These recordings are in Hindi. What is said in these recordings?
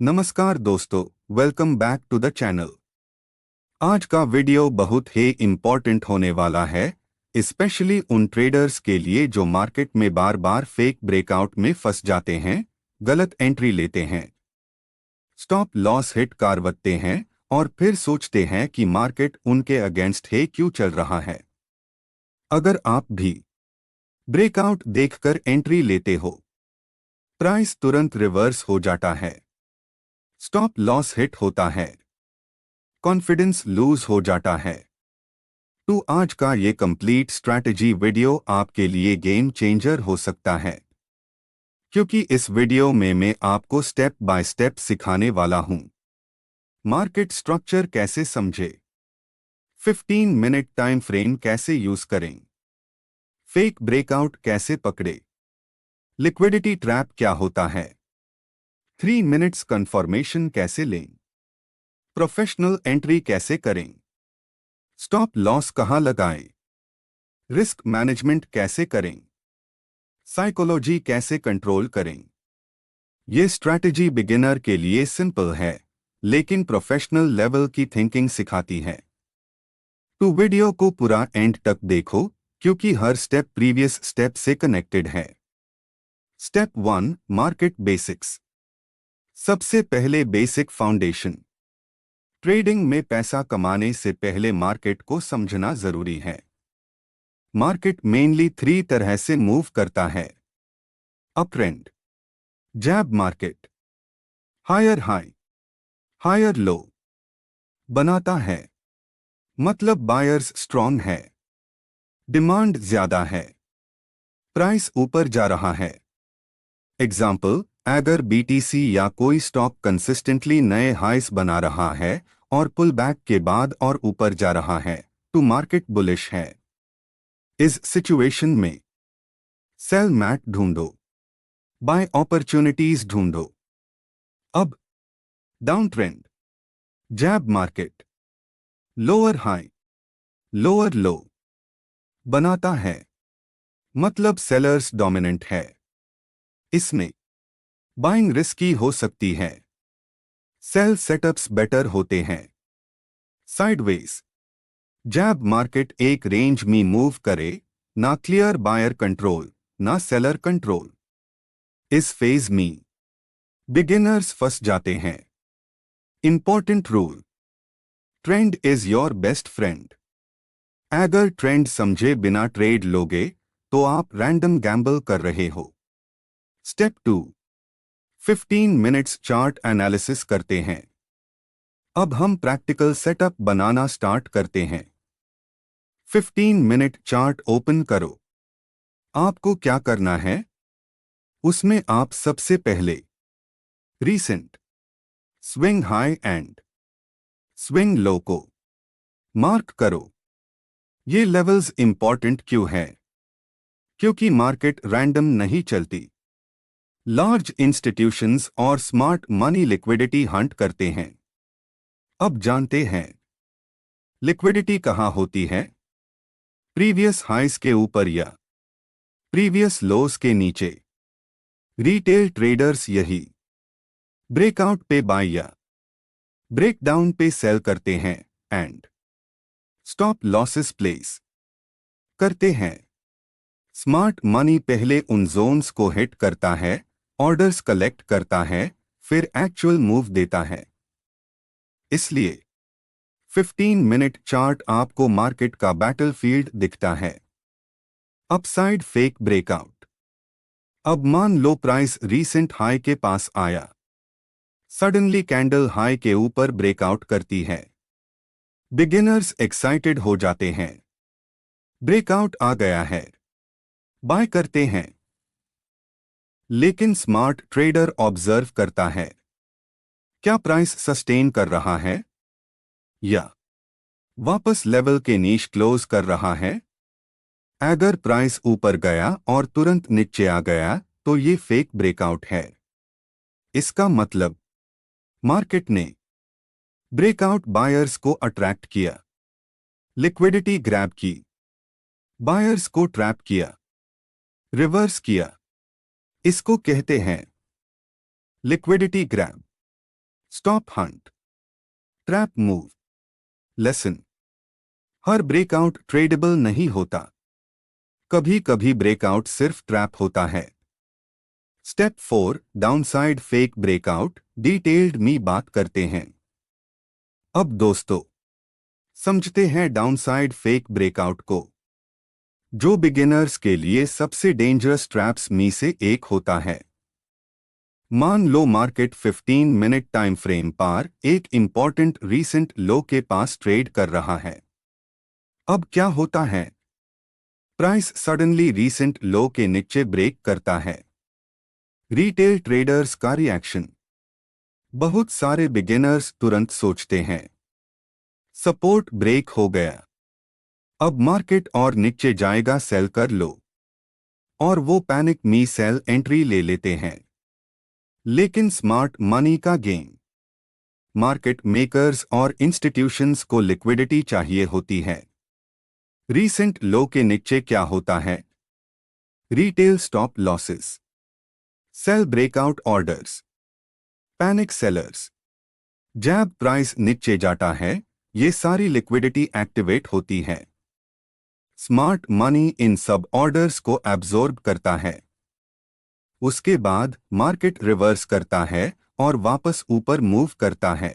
नमस्कार दोस्तों, welcome back to the channel. आज का वीडियो बहुत ही इम्पोर्टेंट होने वाला है, स्पेशली उन ट्रेडर्स के लिए जो मार्केट में बार बार फेक ब्रेकआउट में फंस जाते हैं, गलत एंट्री लेते हैं, स्टॉप लॉस हिट करवाते हैं और फिर सोचते हैं कि मार्केट उनके अगेंस्ट है क्यों चल रहा है। अगर आप भी ब्रेकआउट देखकर एंट्री लेते हो, प्राइस तुरंत रिवर्स हो जाता है, स्टॉप लॉस हिट होता है, कॉन्फिडेंस लूज हो जाता है, तो आज का ये कंप्लीट स्ट्रैटेजी वीडियो आपके लिए गेम चेंजर हो सकता है, क्योंकि इस वीडियो में मैं आपको स्टेप बाय स्टेप सिखाने वाला हूं। मार्केट स्ट्रक्चर कैसे समझे, 15 मिनट टाइम फ्रेम कैसे यूज करें, फेक ब्रेकआउट कैसे पकड़े, लिक्विडिटी ट्रैप क्या होता है, 3 मिनट्स कंफर्मेशन कैसे लें, प्रोफेशनल एंट्री कैसे करें, स्टॉप लॉस कहां लगाएं, रिस्क मैनेजमेंट कैसे करें, साइकोलॉजी कैसे कंट्रोल करें। ये स्ट्रैटेजी बिगिनर के लिए सिंपल है, लेकिन प्रोफेशनल लेवल की थिंकिंग सिखाती है। तो वीडियो को पूरा एंड तक देखो, क्योंकि हर स्टेप प्रीवियस स्टेप से कनेक्टेड है। Step 1, market basics. सबसे पहले बेसिक फाउंडेशन। ट्रेडिंग में पैसा कमाने से पहले मार्केट को समझना जरूरी है। मार्केट मेनली 3 तरह से मूव करता है। अप ट्रेंड, जैब market, higher high, higher low बनाता है, मतलब बायर्स स्ट्रांग है, डिमांड ज्यादा है, प्राइस ऊपर जा रहा है। एग्जाम्पल, अगर बीटीसी या कोई स्टॉक कंसिस्टेंटली नए हाइस बना रहा है और पुल बैक के बाद और ऊपर जा रहा है, तो मार्केट बुलिश है। इस सिचुएशन में सेल मैट ढूंढो, बाय अपॉर्चुनिटीज ढूंढो। अब डाउन ट्रेंड, जैब market, lower high, lower low बनाता है, मतलब सेलर्स डोमिनेंट है। इसमें बाइंग रिस्की हो सकती है, सेल सेटअप्स बेटर होते हैं। साइडवेज, जैब मार्केट एक रेंज में मूव करे, ना क्लियर बायर कंट्रोल ना सेलर कंट्रोल। इस फेज में बिगिनर्स फंस जाते हैं। Important rule, trend is your best friend. अगर ट्रेंड समझे बिना ट्रेड लोगे तो आप रैंडम गैम्बल कर रहे हो। स्टेप 2, 15 मिनट्स चार्ट एनालिसिस करते हैं। अब हम प्रैक्टिकल सेटअप बनाना स्टार्ट करते हैं। 15 मिनट चार्ट ओपन करो। आपको क्या करना है, उसमें आप सबसे पहले recent, swing high and swing low को मार्क करो। ये लेवल्स इंपॉर्टेंट क्यों है, क्योंकि मार्केट रैंडम नहीं चलती। लार्ज इंस्टीट्यूशंस और स्मार्ट मनी लिक्विडिटी हंट करते हैं। अब जानते हैं लिक्विडिटी कहां होती है, प्रीवियस हाइस के ऊपर या प्रीवियस लोस के नीचे। रिटेल ट्रेडर्स यही ब्रेकआउट पे बाय या ब्रेकडाउन पे सेल करते हैं एंड स्टॉप लॉसेस प्लेस करते हैं। स्मार्ट मनी पहले उन जोन्स को हिट करता है, ऑर्डर्स कलेक्ट करता है, फिर एक्चुअल मूव देता है। इसलिए 15 मिनट चार्ट आपको मार्केट का बैटलफील्ड दिखता है। Upside fake breakout. अब मान लो प्राइस रीसेंट हाई के पास आया, सडनली कैंडल हाई के ऊपर ब्रेकआउट करती है। बिगिनर्स एक्साइटेड हो जाते हैं, ब्रेकआउट आ गया है, बाय करते हैं। लेकिन स्मार्ट ट्रेडर ऑब्जर्व करता है, क्या प्राइस सस्टेन कर रहा है या वापस लेवल के नीचे क्लोज कर रहा है। अगर प्राइस ऊपर गया और तुरंत नीचे आ गया तो ये फेक ब्रेकआउट है। इसका मतलब मार्केट ने ब्रेकआउट बायर्स को अट्रैक्ट किया, लिक्विडिटी ग्रैब की, बायर्स को ट्रैप किया, रिवर्स किया। इसको कहते हैं liquidity grab. Stop hunt, trap move. Lesson, हर ब्रेकआउट ट्रेडेबल नहीं होता, कभी कभी ब्रेकआउट सिर्फ ट्रैप होता है। Step 4, downside fake breakout, detailed में बात करते हैं। अब दोस्तों, समझते हैं डाउनसाइड फेक ब्रेकआउट को, जो बिगिनर्स के लिए सबसे डेंजरस ट्रैप्स में से एक होता है। मान लो मार्केट 15 मिनट टाइम फ्रेम पर एक इंपॉर्टेंट रीसेंट लो के पास ट्रेड कर रहा है। अब क्या होता है? प्राइस सडनली रीसेंट लो के नीचे ब्रेक करता है। रिटेल ट्रेडर्स का रिएक्शन। बहुत सारे बिगिनर्स तुरंत सोचते हैं, सपोर्ट ब्रेक हो गया, अब मार्केट और नीचे जाएगा, सेल कर लो। और वो पैनिक में सेल एंट्री ले लेते हैं। लेकिन स्मार्ट मनी का गेम, मार्केट मेकर्स और इंस्टीट्यूशंस को लिक्विडिटी चाहिए होती है। रीसेंट लो के नीचे क्या होता है? Retail stop losses, sell breakout orders, panic sellers. जब प्राइस नीचे जाता है, ये सारी लिक्विडिटी एक्टिवेट होती है। स्मार्ट मनी इन सब ऑर्डर्स को एब्जॉर्ब करता है। उसके बाद मार्केट रिवर्स करता है और वापस ऊपर मूव करता है।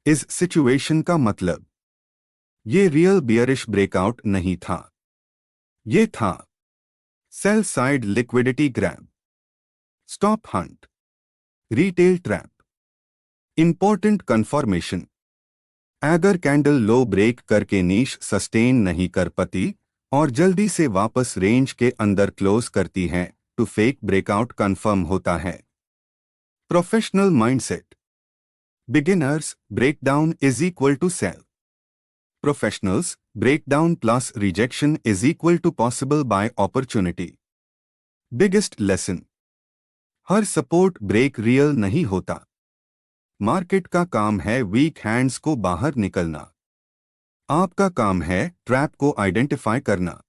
इस सिचुएशन का मतलब, ये रियल बियरिश ब्रेकआउट नहीं था, ये था sell side liquidity grab, stop Hunt, retail trap. Important confirmation, अगर कैंडल लो ब्रेक करके नीश सस्टेन नहीं कर पाती और जल्दी से वापस रेंज के अंदर क्लोज करती है, तो फेक ब्रेकआउट कंफर्म होता है। Professional mindset, beginners breakdown is equal to sell, professionals breakdown plus rejection is equal to possible buy opportunity. Biggest lesson, हर सपोर्ट ब्रेक रियल नहीं होता। मार्केट का काम है वीक हैंड्स को बाहर निकलना, आपका काम है ट्रैप को आइडेंटिफाई करना।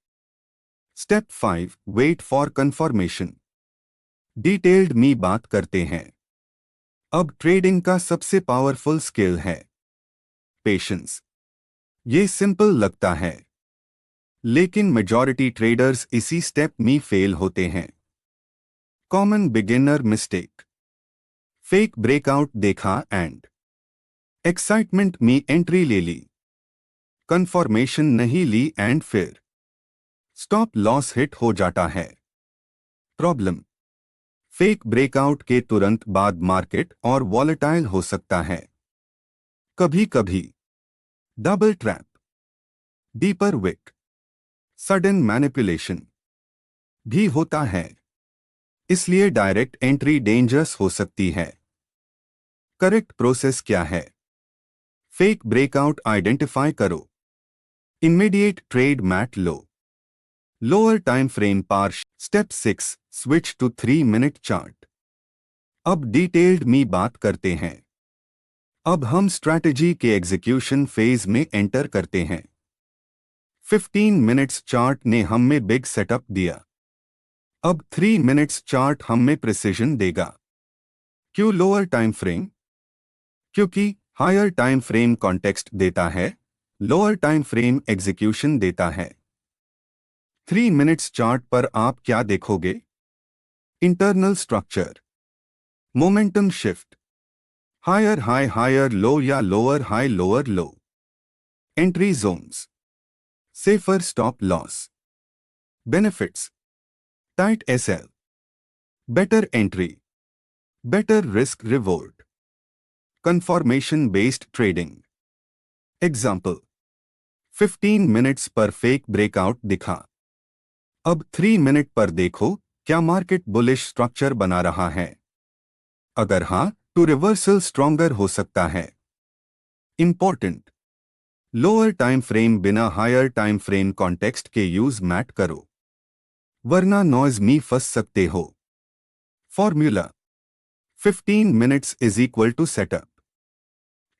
Step 5, wait for confirmation, detailed में बात करते हैं। अब ट्रेडिंग का सबसे पावरफुल स्किल है पेशेंस। ये सिंपल लगता है, लेकिन मेजॉरिटी ट्रेडर्स इसी स्टेप में फेल होते हैं। Common beginner mistake, fake breakout देखा एंड एक्साइटमेंट में एंट्री ले ली, कंफर्मेशन नहीं ली एंड फिर स्टॉप लॉस हिट हो जाता है। प्रॉब्लम, फेक ब्रेकआउट के तुरंत बाद मार्केट और वॉलेटाइल हो सकता है। कभी कभी double trap, deeper wick, sudden manipulation भी होता है, इसलिए डायरेक्ट एंट्री डेंजरस हो सकती है। करेक्ट प्रोसेस क्या है? फेक ब्रेकआउट आइडेंटिफाई करो, इमीडिएट ट्रेड मैट लो, लोअर टाइम फ्रेम पर। Step 6, switch to 3 minute chart. अब डिटेल्ड में बात करते हैं। अब हम स्ट्रैटेजी के एग्जीक्यूशन फेज में एंटर करते हैं। 15 मिनट्स चार्ट ने हमें बिग सेटअप दिया, अब 3 मिनट्स चार्ट हमें प्रिसिजन देगा। क्यों लोअर टाइम फ्रेम? क्योंकि हायर टाइम फ्रेम कॉन्टेक्स्ट देता है, लोअर टाइम फ्रेम एग्जीक्यूशन देता है। 3 मिनट्स चार्ट पर आप क्या देखोगे? Internal structure, momentum shift, higher high higher low या lower high lower low, entry zones, safer stop loss, benefits, tight SL, better entry, better risk reward, confirmation based trading. Example, 15 minutes पर फेक ब्रेकआउट दिखा, अब 3 मिनट पर देखो क्या मार्केट बुलिश स्ट्रक्चर बना रहा है। अगर हां, तो रिवर्सल स्ट्रॉन्गर हो सकता है। इंपॉर्टेंट, लोअर टाइम फ्रेम बिना हायर टाइम फ्रेम कॉन्टेक्स्ट के यूज मैट करो, वरना नॉइज में फंस सकते हो। Formula, 15 minutes is equal to setup,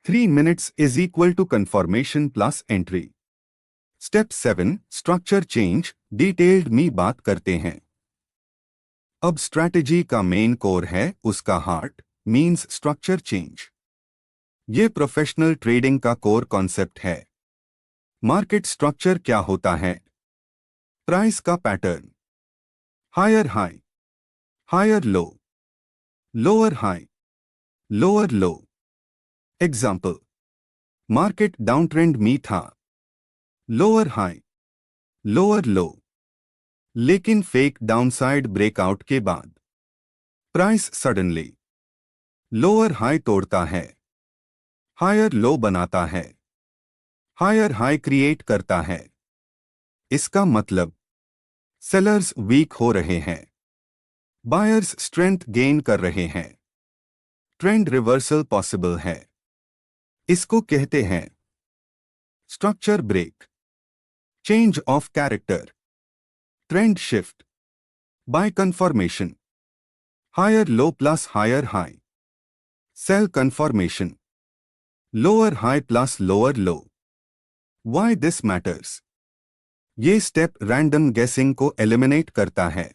3 minutes is equal to confirmation plus entry. Step 7, structure change, detailed में बात करते हैं। अब स्ट्रैटेजी का मेन कोर है उसका हार्ट, मीन्स स्ट्रक्चर चेंज। ये प्रोफेशनल ट्रेडिंग का कोर कॉन्सेप्ट है। मार्केट स्ट्रक्चर क्या होता है? प्राइस का pattern, higher high, higher low, lower high, lower low. Example, market down trend में था, लोअर हाई, लोअर लो, लेकिन फेक डाउनसाइड ब्रेकआउट के बाद प्राइस सडनली लोअर हाई तोड़ता है, हायर लो बनाता है, हायर हाई क्रिएट करता है। इसका मतलब सेलर्स वीक हो रहे हैं, बायर्स स्ट्रेंथ गेन कर रहे हैं, ट्रेंड रिवर्सल पॉसिबल है। इसको कहते हैं structure break, change of character, trend shift, buy confirmation, higher low plus higher high, sell confirmation, lower high plus lower low. Why this matters? ये स्टेप रैंडम गेसिंग को एलिमिनेट करता है।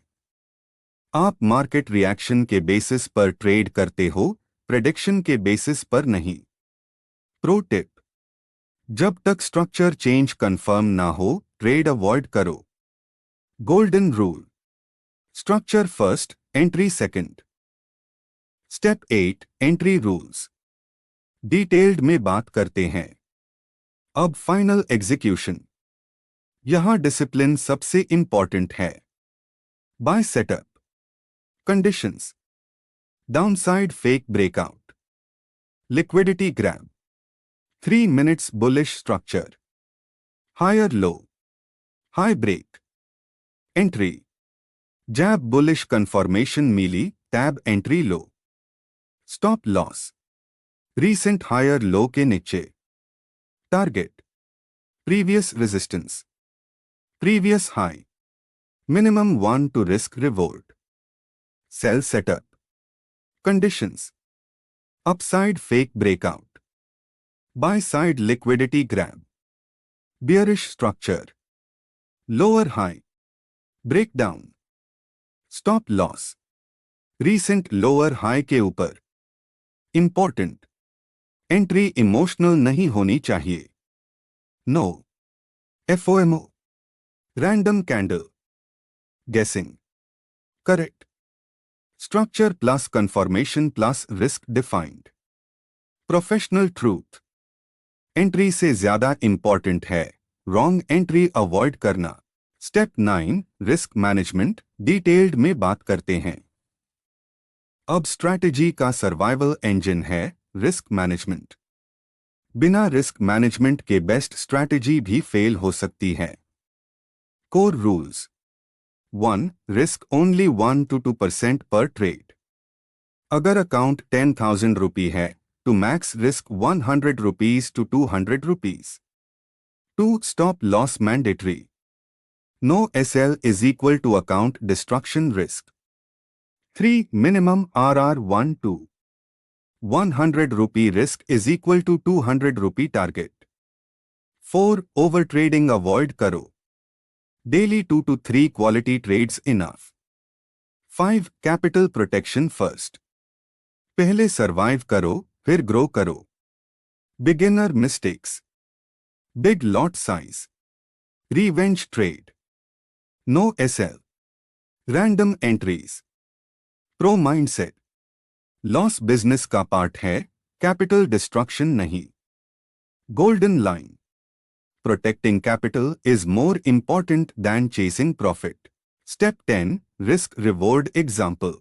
आप मार्केट रिएक्शन के बेसिस पर ट्रेड करते हो, प्रेडिक्शन के बेसिस पर नहीं। प्रो टिप, जब तक स्ट्रक्चर चेंज कंफर्म ना हो, ट्रेड अवॉइड करो। Golden rule, structure first, entry second. Step 8, entry rules. Detailed में बात करते हैं। अब फाइनल एग्जीक्यूशन। यहां डिसिप्लिन सबसे इंपॉर्टेंट है। Buy setup conditions, downside fake breakout, liquidity grab, 3 minutes bullish structure, higher low, high break, entry, jab bullish confirmation melee, tab entry low, stop loss, recent higher low के नीचे, target, previous resistance, previous high, minimum 1 to risk reward, sell setup, conditions, upside fake breakout, buy side liquidity grab, bearish structure, lower high, breakdown, stop loss, recent lower high के ऊपर। इंपॉर्टेंट, एंट्री इमोशनल नहीं होनी चाहिए। नो एफओएमओ, रैंडम कैंडल, गेसिंग, correct, structure plus confirmation plus risk defined. Professional truth, entry से ज्यादा इंपॉर्टेंट है रॉन्ग एंट्री अवॉइड करना। स्टेप 9, रिस्क मैनेजमेंट, डिटेल्ड में बात करते हैं। अब स्ट्रैटेजी का सर्वाइवल इंजन है रिस्क मैनेजमेंट। बिना रिस्क मैनेजमेंट के बेस्ट स्ट्रैटेजी भी फेल हो सकती है। Core rules: 1. Risk only 1 to 2% पर ट्रेड। अगर अकाउंट 10,000 रुपी है तो max risk 100 rupees to 200 rupees. 2. Stop loss mandatory, no SL is equal to account destruction risk. 3. Minimum RR 1 to 100 rupee risk is equal to 200 rupee target. 4. Over trading avoid karo. Daily 2 to 3 quality trades enough. 5. Capital protection first. पहले survive करो, फिर grow करो. Beginner mistakes. Big lot size. Revenge trade. No SL. Random entries. Pro mindset. Loss business का पार्ट है, कैपिटल डिस्ट्रक्शन नहीं। Golden line, protecting capital is more important than chasing profit. Step 10, risk reward example.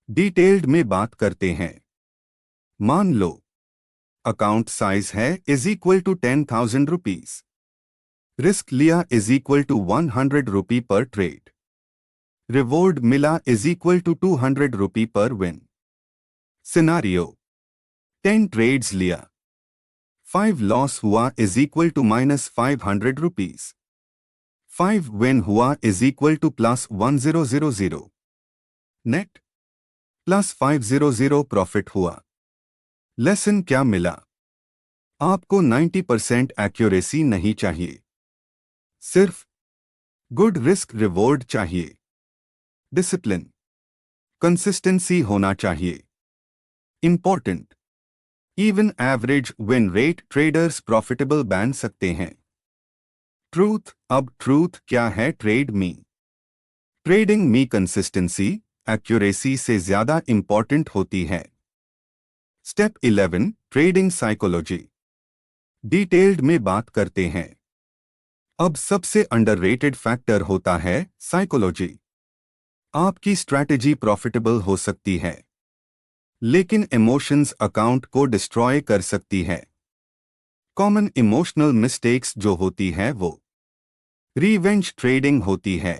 Detailed में बात करते हैं। मान लो अकाउंट साइज है is equal to 10,000 rupees, risk लिया इज इक्वल टू 100 रुपी पर ट्रेड, रिवॉर्ड मिला इज इक्वल टू 200 रुपी पर विन। सिनारियो: 10 ट्रेड्स लिया, 5 लॉस हुआ is equal to -500 rupees, 5 win हुआ is equal to +1000, net +500 profit हुआ। लेसन क्या मिला? आपको 90% एक्यूरेसी नहीं चाहिए, सिर्फ गुड रिस्क रिवॉर्ड चाहिए। डिसिप्लिन, कंसिस्टेंसी होना चाहिए। Important, even average win rate traders profitable बन सकते हैं। ट्रूथ, अब ट्रूथ क्या है ट्रेड में? ट्रेडिंग में कंसिस्टेंसी एक्यूरेसी से ज्यादा इंपॉर्टेंट होती है। स्टेप 11, ट्रेडिंग साइकोलॉजी डिटेल्ड में बात करते हैं। अब सबसे अंडररेटेड फैक्टर होता है साइकोलॉजी। आपकी स्ट्रैटेजी प्रॉफिटेबल हो सकती है, लेकिन इमोशंस अकाउंट को डिस्ट्रॉय कर सकती है। कॉमन इमोशनल मिस्टेक्स जो होती है वो रिवेंज ट्रेडिंग होती है।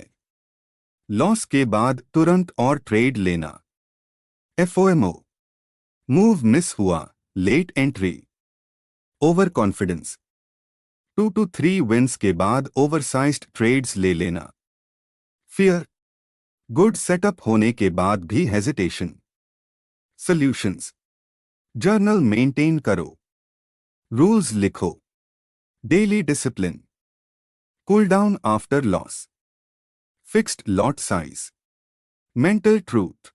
लॉस के बाद तुरंत और ट्रेड लेना। एफओएमओ, मूव मिस हुआ, late entry. Over confidence, 2 to 3 wins के बाद ओवरसाइज्ड ट्रेड्स ले लेना। फियर, गुड सेटअप होने के बाद भी हेजिटेशन। सॉल्यूशंस, जर्नल मेंटेन करो, रूल्स लिखो, daily discipline, cool down after loss, fixed lot size. Mental truth,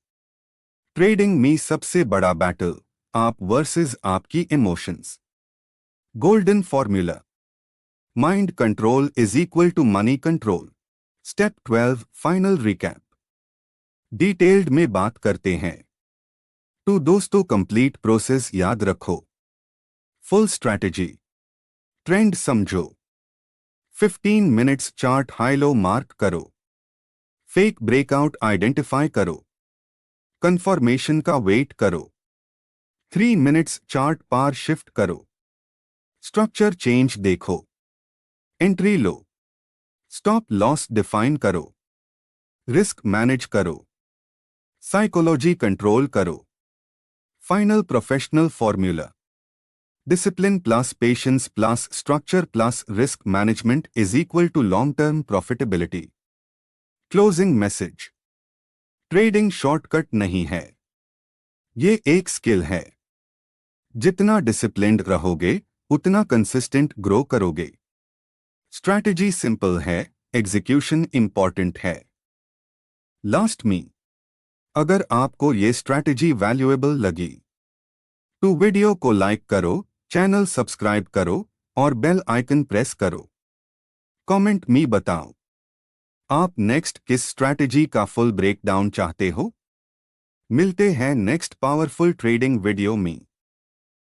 trading में सबसे बड़ा बैटल आप वर्सेस आपकी emotions. Golden formula, mind control is equal to money control. Step 12, final recap detailed में बात करते हैं। तो दोस्तों कंप्लीट प्रोसेस याद रखो। फुल स्ट्रैटेजी, ट्रेंड समझो, 15 minutes chart high low mark करो, फेक ब्रेकआउट आइडेंटिफाई करो, कंफर्मेशन का वेट करो, 3 मिनट्स चार्ट पार शिफ्ट करो, स्ट्रक्चर चेंज देखो, एंट्री लो, स्टॉप लॉस डिफाइन करो, रिस्क मैनेज करो, साइकोलॉजी कंट्रोल करो। Final professional formula, discipline plus patience plus structure plus risk management is equal to long term profitability. Closing message, trading shortcut नहीं है, ये एक स्किल है। जितना डिसिप्लिन्ड रहोगे उतना कंसिस्टेंट ग्रो करोगे। स्ट्रैटेजी सिंपल है, एग्जीक्यूशन इंपॉर्टेंट है। लास्ट में, अगर आपको ये स्ट्रैटेजी वैल्यूएबल लगी तो वीडियो को लाइक करो, चैनल सब्सक्राइब करो और बेल आइकन प्रेस करो। कमेंट में बताओ आप नेक्स्ट किस स्ट्रैटेजी का फुल ब्रेकडाउन चाहते हो। मिलते हैं नेक्स्ट पावरफुल ट्रेडिंग वीडियो में।